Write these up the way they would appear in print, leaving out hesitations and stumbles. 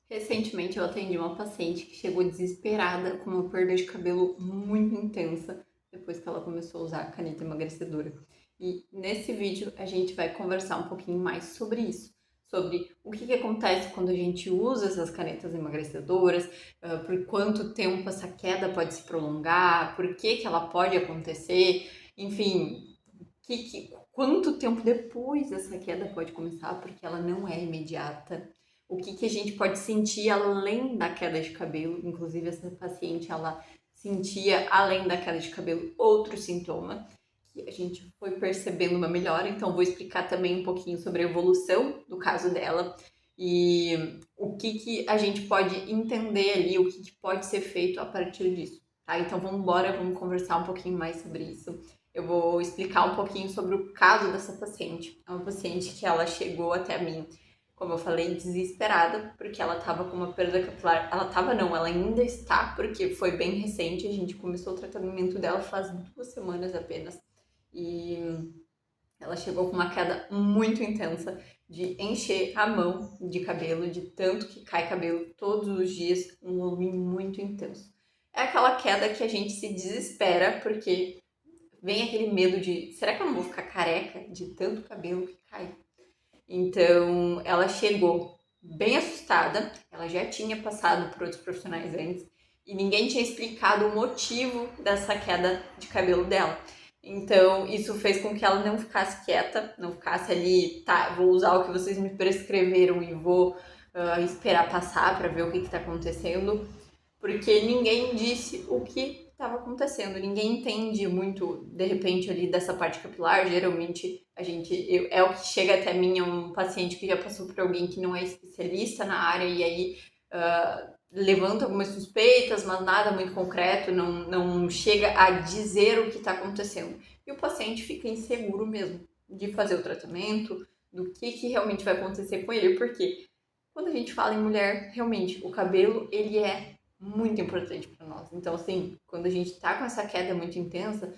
Recentemente eu atendi uma paciente que chegou desesperada com uma perda de cabelo muito intensa depois que ela começou a usar a caneta emagrecedora. E nesse vídeo a gente vai conversar um pouquinho mais sobre isso, sobre o que acontece quando a gente usa essas canetas emagrecedoras, por quanto tempo essa queda pode se prolongar, por que ela pode acontecer, enfim, quanto tempo depois essa queda pode começar, porque ela não é imediata. O que a gente pode sentir além da queda de cabelo. Inclusive, essa paciente, ela sentia, além da queda de cabelo, outro sintoma que a gente foi percebendo uma melhora. Então, vou explicar também um pouquinho sobre a evolução do caso dela e o que a gente pode entender ali, o que pode ser feito a partir disso. Tá? Então, vamos embora, vamos conversar um pouquinho mais sobre isso. Eu vou explicar um pouquinho sobre o caso dessa paciente. É uma paciente que ela chegou até mim, como eu falei, desesperada, porque ela estava com uma perda capilar. Ela estava não, ela ainda está, porque foi bem recente. A gente começou o tratamento dela faz 2 semanas apenas. E ela chegou com uma queda muito intensa de encher a mão de cabelo, de tanto que cai cabelo todos os dias, um volume muito intenso. É aquela queda que a gente se desespera, porque vem aquele medo de, será que eu não vou ficar careca de tanto cabelo que cai? Então, ela chegou bem assustada, ela já tinha passado por outros profissionais antes e ninguém tinha explicado o motivo dessa queda de cabelo dela. Então, isso fez com que ela não ficasse quieta, não ficasse ali, tá, vou usar o que vocês me prescreveram e vou esperar passar para ver o que está acontecendo, porque ninguém disse o que estava acontecendo. Ninguém entende muito, de repente, ali dessa parte capilar. Geralmente, é o que chega até mim, é um paciente que já passou por alguém que não é especialista na área e aí levanta algumas suspeitas, mas nada muito concreto, não chega a dizer o que está acontecendo. E o paciente fica inseguro mesmo de fazer o tratamento, do que realmente vai acontecer com ele, porque quando a gente fala em mulher, realmente, o cabelo, ele é muito importante para nós. Então, assim, quando a gente tá com essa queda muito intensa,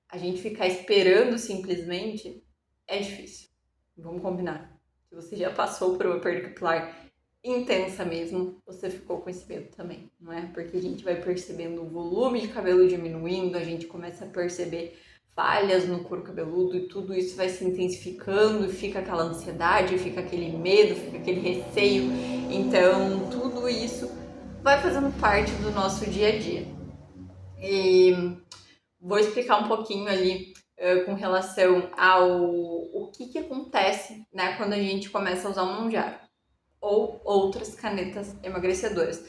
a gente ficar esperando simplesmente é difícil. Vamos combinar. Se você já passou por uma perda capilar intensa mesmo, você ficou com esse medo também, não é? Porque a gente vai percebendo o volume de cabelo diminuindo, a gente começa a perceber falhas no couro cabeludo e tudo isso vai se intensificando e fica aquela ansiedade, fica aquele medo, fica aquele receio. Então, tudo isso vai fazendo parte do nosso dia a dia. E vou explicar um pouquinho ali com relação ao o que acontece, né, quando a gente começa a usar um Monjaro ou outras canetas emagrecedoras.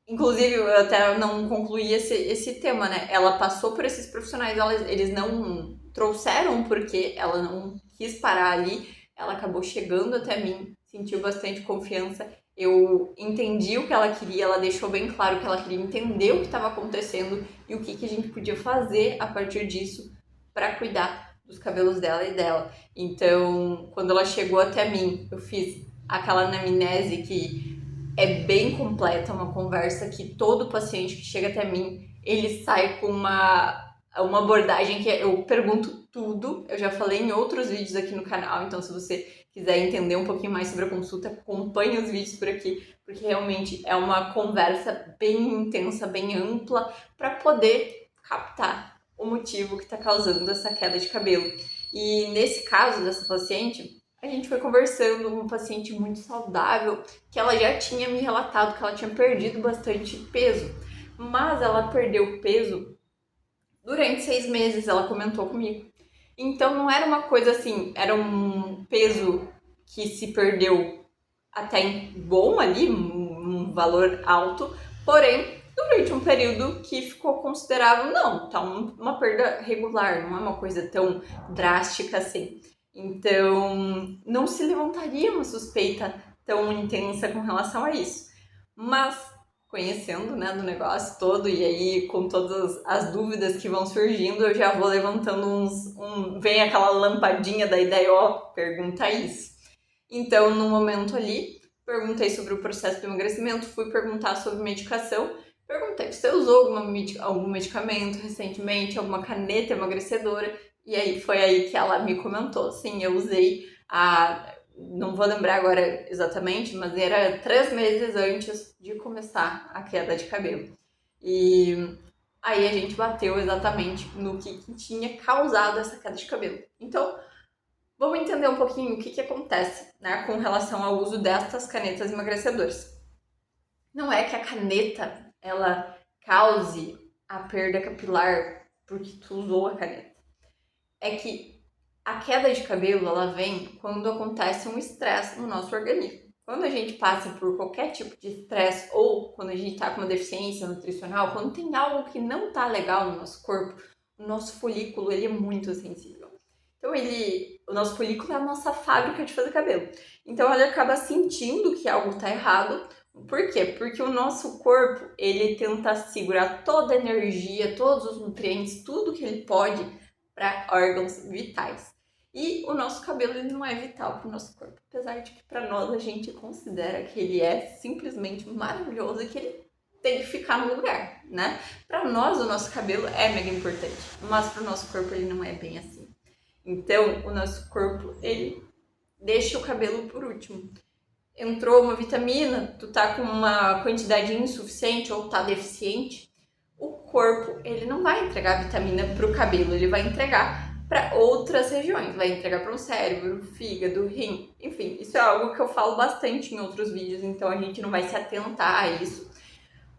Inclusive, eu até não concluí esse tema, né? Ela passou por esses profissionais, eles não trouxeram porque ela não quis parar ali, ela acabou chegando até mim, sentiu bastante confiança, eu entendi o que ela queria, ela deixou bem claro que ela queria entender o que estava acontecendo e o que a gente podia fazer a partir disso para cuidar dos cabelos dela e dela. Então, quando ela chegou até mim, eu fiz aquela anamnese que é bem completa, uma conversa que todo paciente que chega até mim, ele sai com uma abordagem que eu pergunto tudo. Eu já falei em outros vídeos aqui no canal, então se você quiser entender um pouquinho mais sobre a consulta, acompanhe os vídeos por aqui, porque realmente é uma conversa bem intensa, bem ampla, para poder captar o motivo que está causando essa queda de cabelo. E nesse caso dessa paciente, a gente foi conversando com um paciente muito saudável, que ela já tinha me relatado que ela tinha perdido bastante peso, mas ela perdeu peso durante 6 meses, ela comentou comigo. Então não era uma coisa assim, era um peso que se perdeu até bom ali, um valor alto, porém durante um período que ficou considerável, não, tá uma perda regular, não é uma coisa tão drástica assim. Então não se levantaria uma suspeita tão intensa com relação a isso. Mas conhecendo, né, do negócio todo e aí com todas as dúvidas que vão surgindo, eu já vou levantando vem aquela lampadinha da ideia, ó, pergunta isso. Então, no momento ali, perguntei sobre o processo de emagrecimento, fui perguntar sobre medicação, perguntei se você usou algum medicamento recentemente, alguma caneta emagrecedora, e aí foi aí que ela me comentou, sim, eu usei não vou lembrar agora exatamente, mas era 3 meses antes de começar a queda de cabelo. E aí a gente bateu exatamente no que tinha causado essa queda de cabelo. Então, vamos entender um pouquinho o que acontece, né, com relação ao uso destas canetas emagrecedoras. Não é que a caneta, ela cause a perda capilar porque tu usou a caneta. É que a queda de cabelo, ela vem quando acontece um estresse no nosso organismo. Quando a gente passa por qualquer tipo de estresse ou quando a gente está com uma deficiência nutricional, quando tem algo que não está legal no nosso corpo, o nosso folículo, ele é muito sensível. Então, o nosso folículo é a nossa fábrica de fazer cabelo. Então, ele acaba sentindo que algo está errado. Por quê? Porque o nosso corpo, ele tenta segurar toda a energia, todos os nutrientes, tudo que ele pode para órgãos vitais. E o nosso cabelo, ele não é vital para o nosso corpo. Apesar de que para nós a gente considera que ele é simplesmente maravilhoso e que ele tem que ficar no lugar, né? Para nós, o nosso cabelo é mega importante, mas para o nosso corpo ele não é bem assim. Então, o nosso corpo, ele deixa o cabelo por último. Entrou uma vitamina, tu tá com uma quantidade insuficiente ou tá deficiente, o corpo, ele não vai entregar vitamina pro cabelo, ele vai entregar para outras regiões, vai entregar para o cérebro, fígado, rim, enfim, isso é algo que eu falo bastante em outros vídeos, então a gente não vai se atentar a isso.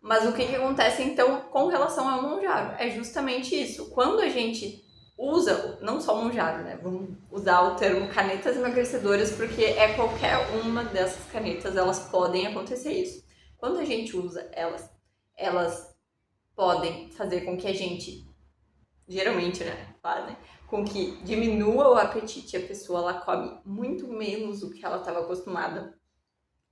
Mas o que acontece então com relação ao monjaro? É justamente isso, quando a gente usa, não só o monjaro, né? Vamos usar o termo canetas emagrecedoras porque é qualquer uma dessas canetas, elas podem acontecer isso. Quando a gente usa elas podem fazer com que a gente, geralmente, né, fazem, com que diminua o apetite, a pessoa ela come muito menos do que ela estava acostumada.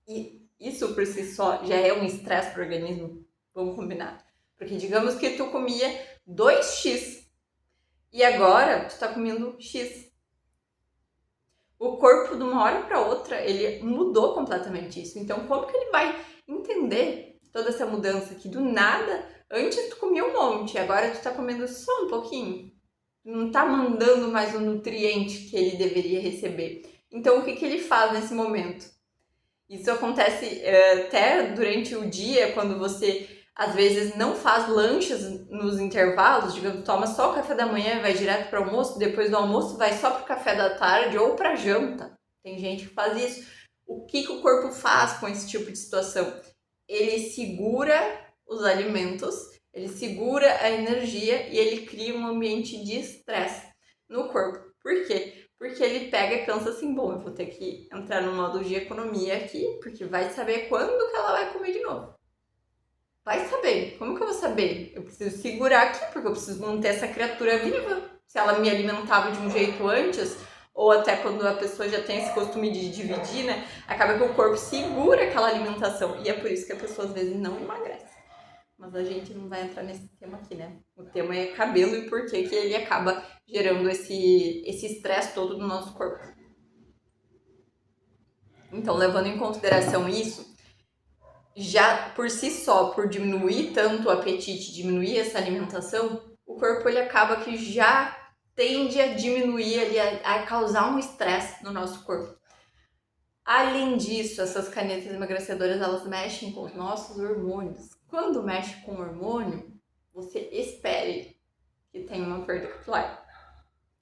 E isso por si só já é um estresse para o organismo, vamos combinar. Porque digamos que tu comia 2x e agora tu tá comendo X. O corpo de uma hora para outra, ele mudou completamente isso. Então, como que ele vai entender toda essa mudança que do nada, antes tu comia um monte, agora tu tá comendo só um pouquinho? Não tá mandando mais o nutriente que ele deveria receber. Então, o que ele faz nesse momento? Isso acontece até durante o dia, quando você às vezes não faz lanches nos intervalos, digamos, toma só o café da manhã e vai direto para o almoço, depois do almoço vai só para o café da tarde ou para janta. Tem gente que faz isso. O que o corpo faz com esse tipo de situação? Ele segura os alimentos, ele segura a energia e ele cria um ambiente de estresse no corpo. Por quê? Porque ele pega e pensa assim, bom, eu vou ter que entrar no modo de economia aqui, porque vai saber quando que ela vai comer de novo. Vai saber. Como que eu vou saber? Eu preciso segurar aqui, porque eu preciso manter essa criatura viva. Se ela me alimentava de um jeito antes, ou até quando a pessoa já tem esse costume de dividir, né? Acaba que o corpo segura aquela alimentação. E é por isso que a pessoa às vezes não emagrece. Mas a gente não vai entrar nesse tema aqui, né? O tema é cabelo e por que ele acaba gerando esse estresse todo no nosso corpo. Então, levando em consideração isso, já por si só, por diminuir tanto o apetite, diminuir essa alimentação, o corpo ele acaba que já tende a diminuir, ali, a causar um estresse no nosso corpo. Além disso, essas canetas emagrecedoras, elas mexem com os nossos hormônios. Quando mexe com o hormônio, você espere que tenha uma perda capilar.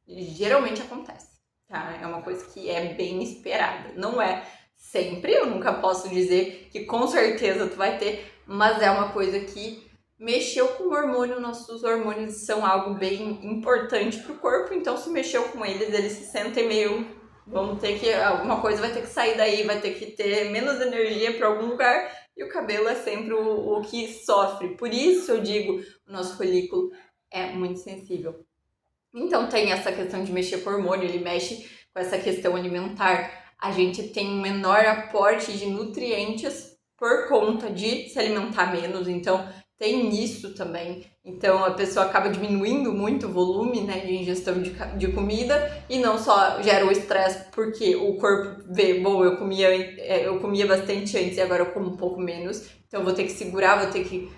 E geralmente acontece, tá? É uma coisa que é bem esperada. Não é sempre, eu nunca posso dizer que com certeza tu vai ter, mas é uma coisa que mexeu com o hormônio. Nossos hormônios são algo bem importante pro corpo, então se mexeu com eles se sentem meio, vamos ter que, alguma coisa vai ter que sair daí, vai ter que ter menos energia para algum lugar, e o cabelo é sempre o que sofre. Por isso eu digo, o nosso folículo é muito sensível. Então tem essa questão de mexer com o hormônio, ele mexe com essa questão alimentar. A gente tem um menor aporte de nutrientes por conta de se alimentar menos, então tem isso também. Então a pessoa acaba diminuindo muito o volume, né, de ingestão de comida e não só gera o estresse porque o corpo vê, bom, eu comia bastante antes e agora eu como um pouco menos, então eu vou ter que segurar, vou ter que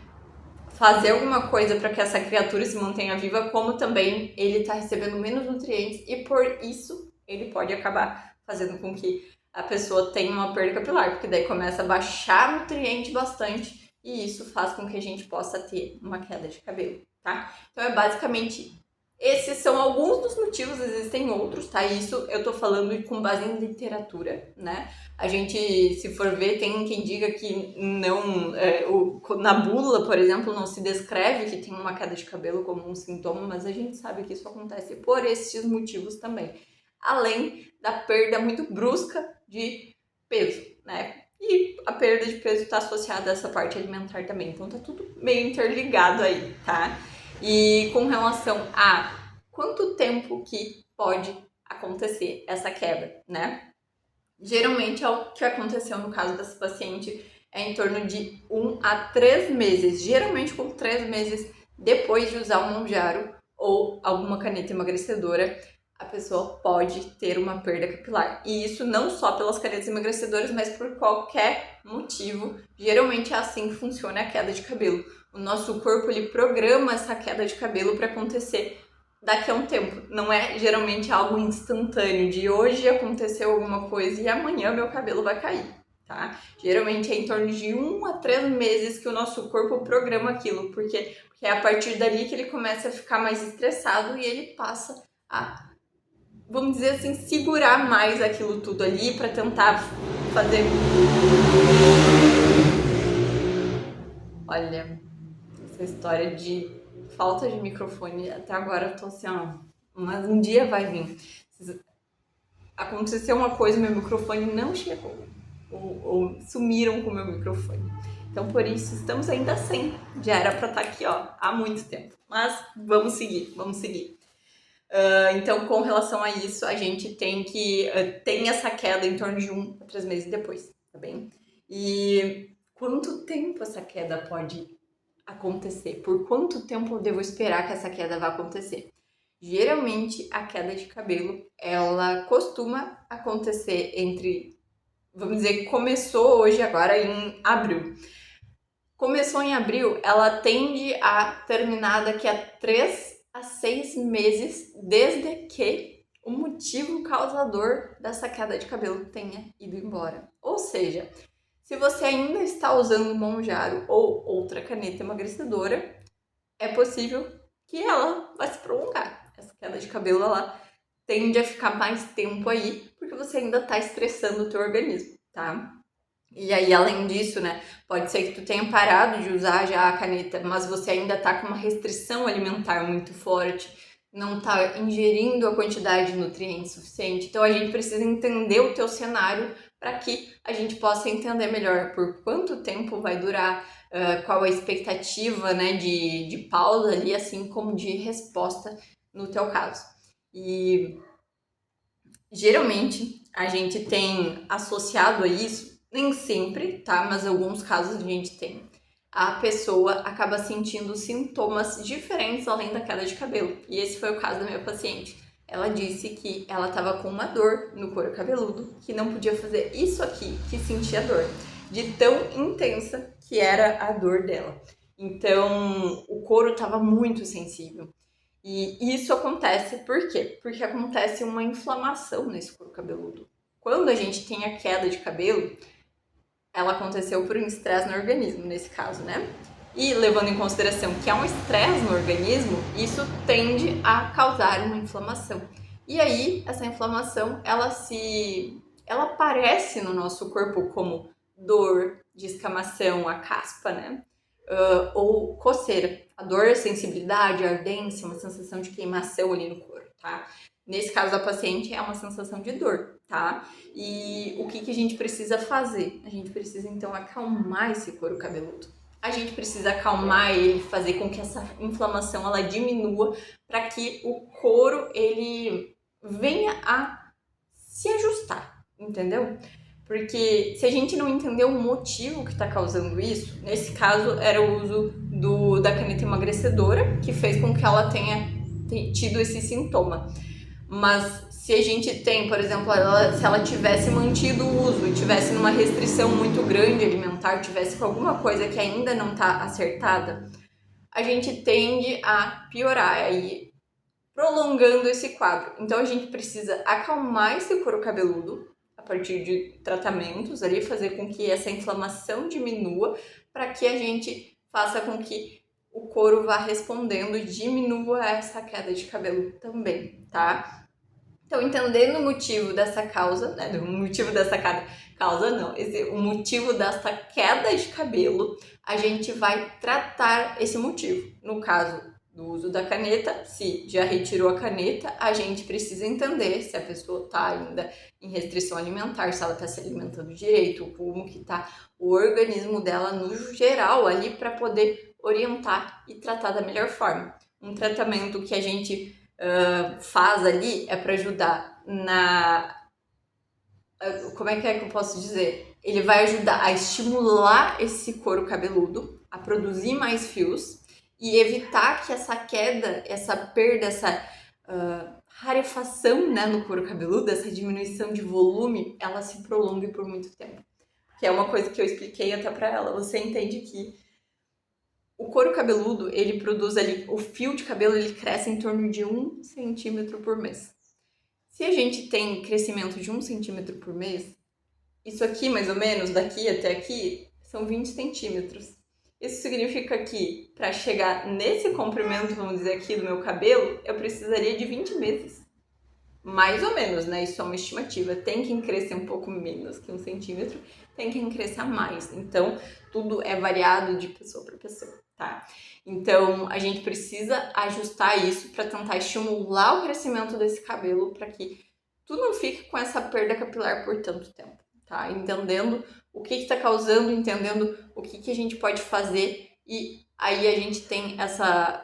fazer alguma coisa para que essa criatura se mantenha viva, como também ele está recebendo menos nutrientes e por isso ele pode acabar fazendo com que a pessoa tem uma perda capilar, porque daí começa a baixar nutriente bastante e isso faz com que a gente possa ter uma queda de cabelo, tá? Então é basicamente esses são alguns dos motivos, existem outros, tá? Isso eu tô falando com base em literatura, né? A gente, se for ver, tem quem diga que não, na bula, por exemplo, não se descreve que tem uma queda de cabelo como um sintoma, mas a gente sabe que isso acontece por esses motivos também. Além da perda muito brusca de peso, né? E a perda de peso está associada a essa parte alimentar também, então tá tudo meio interligado aí, tá? E com relação a quanto tempo que pode acontecer essa queda, né? Geralmente é o que aconteceu no caso dessa paciente é em torno de 1 a 3 meses, geralmente com 3 meses depois de usar o Mounjaro ou alguma caneta emagrecedora, a pessoa pode ter uma perda capilar. E isso não só pelas canetas emagrecedoras, mas por qualquer motivo. Geralmente é assim que funciona a queda de cabelo. O nosso corpo ele programa essa queda de cabelo para acontecer daqui a um tempo. Não é geralmente algo instantâneo, de hoje aconteceu alguma coisa e amanhã meu cabelo vai cair, tá? Geralmente é em torno de 1 a 3 meses que o nosso corpo programa aquilo, porque é a partir dali que ele começa a ficar mais estressado e ele passa a, vamos dizer assim, segurar mais aquilo tudo ali para tentar fazer. Olha, essa história de falta de microfone, até agora eu tô assim, ó, mas um dia vai vir. Aconteceu uma coisa, meu microfone não chegou, ou sumiram com o meu microfone. Então, por isso, estamos ainda sem. Já era para estar aqui, ó, há muito tempo. Mas vamos seguir, vamos seguir. Então, com relação a isso, a gente tem que tem essa queda em torno de 1 a 3 meses depois, tá bem? E quanto tempo essa queda pode acontecer? Por quanto tempo eu devo esperar que essa queda vá acontecer? Geralmente, a queda de cabelo, ela costuma acontecer entre, vamos dizer, começou hoje, agora em abril. Começou em abril, ela tende a terminar daqui a 3 a 6 meses, desde que o motivo causador dessa queda de cabelo tenha ido embora. Ou seja, se você ainda está usando Mounjaro ou outra caneta emagrecedora, é possível que ela vai se prolongar. Essa queda de cabelo, ela tende a ficar mais tempo aí, porque você ainda está estressando o teu organismo, tá? E aí, além disso, né, pode ser que tu tenha parado de usar já a caneta, mas você ainda tá com uma restrição alimentar muito forte, não tá ingerindo a quantidade de nutrientes suficiente. Então, a gente precisa entender o teu cenário para que a gente possa entender melhor por quanto tempo vai durar, qual a expectativa, né, de pausa ali, assim como de resposta no teu caso. E geralmente a gente tem associado a isso, nem sempre, tá? Mas em alguns casos a gente tem. A pessoa acaba sentindo sintomas diferentes além da queda de cabelo. E esse foi o caso da minha paciente. Ela disse que ela estava com uma dor no couro cabeludo, que não podia fazer isso aqui, que sentia dor, de tão intensa que era a dor dela. Então, o couro estava muito sensível. E isso acontece por quê? Porque acontece uma inflamação nesse couro cabeludo. Quando a gente tem a queda de cabelo, ela aconteceu por um estresse no organismo, nesse caso, né? E levando em consideração que há um estresse no organismo, isso tende a causar uma inflamação. E aí, essa inflamação, ela aparece no nosso corpo como dor, descamação, a caspa, né? Ou coceira. A dor, sensibilidade, ardência, uma sensação de queimação ali no couro, tá? Nesse caso da paciente é uma sensação de dor, tá? E o que a gente precisa fazer? A gente precisa então acalmar esse couro cabeludo. A gente precisa acalmar ele, fazer com que essa inflamação ela diminua para que o couro ele venha a se ajustar, entendeu? Porque se a gente não entender o motivo que está causando isso, nesse caso era o uso da caneta emagrecedora, que fez com que ela tenha tido esse sintoma. Mas se a gente tem, por exemplo, se ela tivesse mantido o uso e tivesse numa restrição muito grande alimentar, tivesse com alguma coisa que ainda não está acertada, a gente tende a piorar, aí prolongando esse quadro. Então a gente precisa acalmar esse couro cabeludo, a partir de tratamentos ali, fazer com que essa inflamação diminua, para que a gente faça com que o couro vá respondendo e diminua essa queda de cabelo também, tá? Então, entendendo o motivo dessa causa, né? O motivo dessa causa não, o motivo dessa queda de cabelo, a gente vai tratar esse motivo. No caso do uso da caneta, se já retirou a caneta, a gente precisa entender se a pessoa está ainda em restrição alimentar, se ela está se alimentando direito, como que está o organismo dela no geral ali, para poder orientar e tratar da melhor forma. Um tratamento que a gente faz ali é para ajudar como é que eu posso dizer? Ele vai ajudar a estimular esse couro cabeludo a produzir mais fios e evitar que essa queda, essa perda, essa rarefação, né, no couro cabeludo, essa diminuição de volume, ela se prolongue por muito tempo. Que é uma coisa que eu expliquei até para ela. Você entende que o couro cabeludo, ele produz ali, o fio de cabelo, ele cresce em torno de 1 centímetro por mês. Se a gente tem crescimento de 1 centímetro por mês, isso aqui, mais ou menos, daqui até aqui, são 20 centímetros. Isso significa que, para chegar nesse comprimento, vamos dizer aqui, do meu cabelo, eu precisaria de 20 meses. Mais ou menos, né? Isso é uma estimativa. Tem quem crescer um pouco menos que 1 centímetro, tem quem cresça mais. Então, tudo é variado de pessoa para pessoa, tá? Então, a gente precisa ajustar isso para tentar estimular o crescimento desse cabelo para que tu não fique com essa perda capilar por tanto tempo, tá? Entendendo o que está causando, entendendo o que a gente pode fazer, e aí a gente tem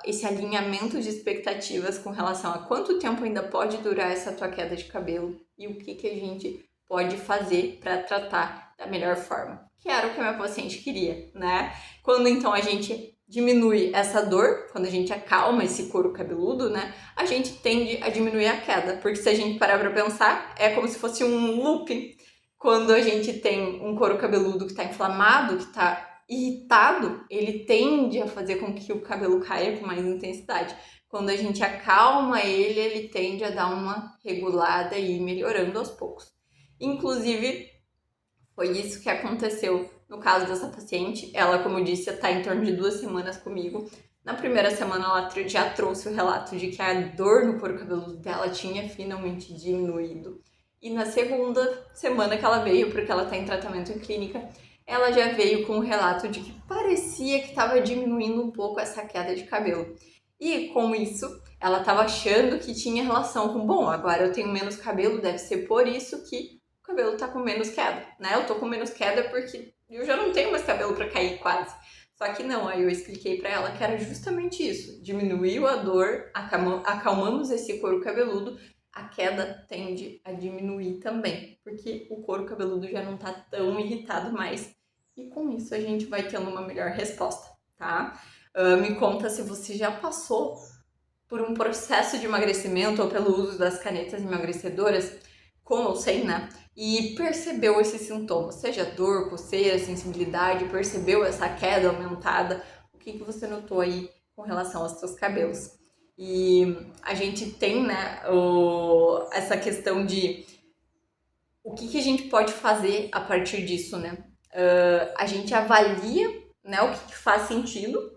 esse alinhamento de expectativas com relação a quanto tempo ainda pode durar essa tua queda de cabelo e o que a gente pode fazer para tratar da melhor forma, que era o que a minha paciente queria, né? Quando então a gente diminui essa dor, quando a gente acalma esse couro cabeludo, né, a gente tende a diminuir a queda, porque se a gente parar para pensar, é como se fosse um looping. Quando a gente tem um couro cabeludo que está inflamado, que está irritado, ele tende a fazer com que o cabelo caia com mais intensidade. Quando a gente acalma ele, ele tende a dar uma regulada e ir melhorando aos poucos. Inclusive, foi isso que aconteceu no caso dessa paciente. Ela, como eu disse, está em torno de 2 semanas comigo. Na primeira semana, ela já trouxe o relato de que a dor no couro cabeludo dela tinha finalmente diminuído. E na segunda semana que ela veio, porque ela está em tratamento em clínica, ela já veio com o relato de que parecia que estava diminuindo um pouco essa queda de cabelo. E com isso, ela estava achando que tinha relação com, bom, agora eu tenho menos cabelo, deve ser por isso que o cabelo tá com menos queda, né? Eu tô com menos queda porque eu já não tenho mais cabelo para cair quase. Só que não, aí eu expliquei para ela que era justamente isso. Diminuiu a dor, acalmamos esse couro cabeludo, a queda tende a diminuir também, porque o couro cabeludo já não tá tão irritado mais. E com isso a gente vai tendo uma melhor resposta, tá? Me conta se você já passou por um processo de emagrecimento ou pelo uso das canetas emagrecedoras, como eu sei, né? E percebeu esses sintomas, seja dor, coceira, sensibilidade, percebeu essa queda aumentada, o que você notou aí com relação aos seus cabelos? E a gente tem, né, essa questão de o que a gente pode fazer a partir disso, né? A gente avalia, né, o que faz sentido,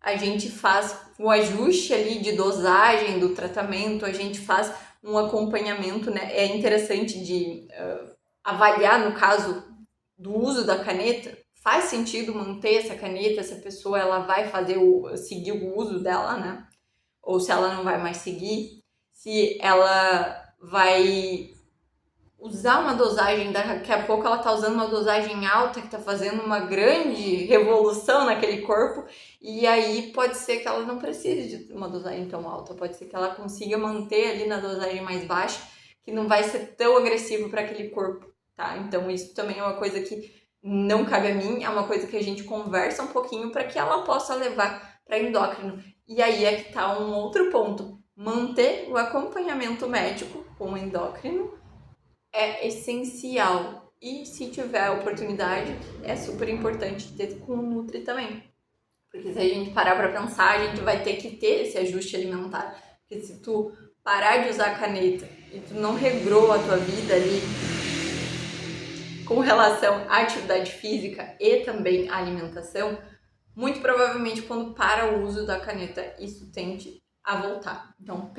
a gente faz o ajuste ali de dosagem do tratamento, a gente faz um acompanhamento, né? É interessante de avaliar, no caso do uso da caneta, faz sentido manter essa caneta, essa pessoa ela vai seguir o uso dela, né? Ou se ela não vai mais seguir, se ela vai usar uma dosagem, daqui a pouco ela tá usando uma dosagem alta que tá fazendo uma grande revolução naquele corpo, e aí pode ser que ela não precise de uma dosagem tão alta, pode ser que ela consiga manter ali na dosagem mais baixa, que não vai ser tão agressivo para aquele corpo, tá? Então isso também é uma coisa que não cabe a mim, é uma coisa que a gente conversa um pouquinho para que ela possa levar para endócrino. E aí é que tá um outro ponto, manter o acompanhamento médico com o endócrino é essencial. E se tiver a oportunidade, é super importante ter com o Nutri também. Porque se a gente parar para pensar, a gente vai ter que ter esse ajuste alimentar. Porque se tu parar de usar a caneta e tu não regrou a tua vida ali com relação à atividade física e também à alimentação, muito provavelmente quando para o uso da caneta, isso tende a voltar. Então,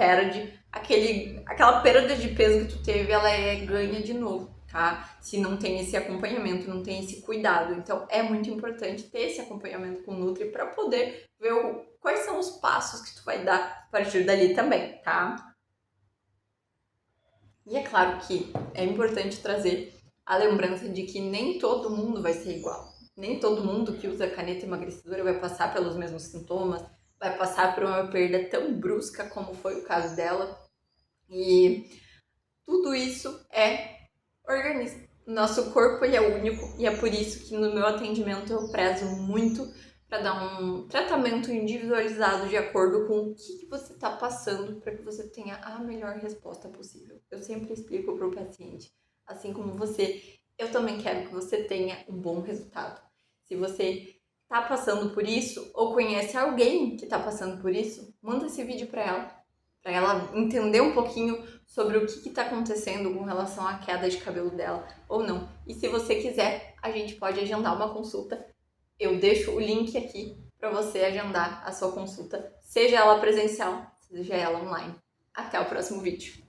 aquela perda de peso que tu teve, ela ganha de novo, tá? Se não tem esse acompanhamento, não tem esse cuidado. Então, é muito importante ter esse acompanhamento com o Nutri para poder ver quais são os passos que tu vai dar a partir dali também, tá? E é claro que é importante trazer a lembrança de que nem todo mundo vai ser igual. Nem todo mundo que usa caneta emagrecedora vai passar pelos mesmos sintomas, vai passar por uma perda tão brusca como foi o caso dela. E tudo isso é organismo. Nosso corpo ele é único e é por isso que no meu atendimento eu prezo muito para dar um tratamento individualizado de acordo com o que você está passando para que você tenha a melhor resposta possível. Eu sempre explico para o paciente, assim como você, eu também quero que você tenha um bom resultado. Se você está passando por isso ou conhece alguém que está passando por isso, manda esse vídeo para ela entender um pouquinho sobre o que está acontecendo com relação à queda de cabelo dela ou não. E se você quiser, a gente pode agendar uma consulta. Eu deixo o link aqui para você agendar a sua consulta, seja ela presencial, seja ela online. Até o próximo vídeo.